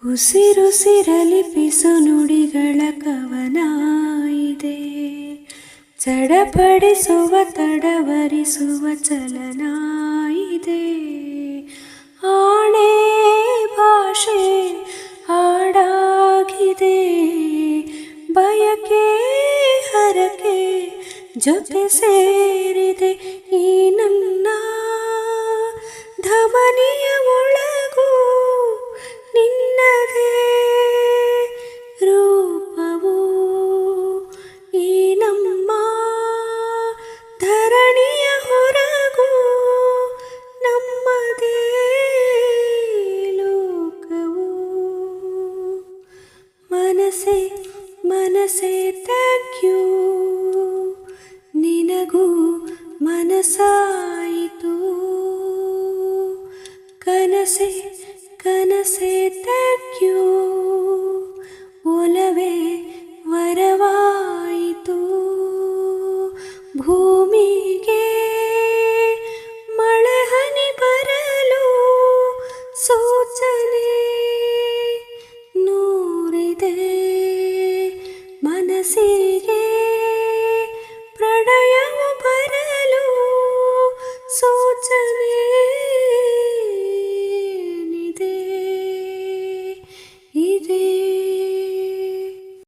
ಉಸಿರುಸಿರಲಿ ಪಿಸು ನುಡಿಗಳ ಕವನ ಇದೆ, ಚಡಪಡಿಸುವ ತಡವರಿಸುವ ಚಲನ ಇದೆ. ಆಣೆ ಭಾಷೆ ಹಾಡಾಗಿದೆ, ಬಯಕೆ ಹರಕೆ ಜೊತೆ ಸೇರಿದೆ. ಈ ನನ್ನ ಧಮನಿಯ ಒಳಗೂ ನಿನ್ನದೇ ರೂಪವು, ಈ ನಮ್ಮ ಧರಣಿಯ ಹೊರಗೂ ನಮ್ಮದೇ ಲೋಕವು. ಮನಸೇ ಮನಸೇ ಥ್ಯಾಂಕ್ ಯು, ನಿನಗೂ ಮನಸಾಯಿತು. ಕನಸೇ ಕನಸೇ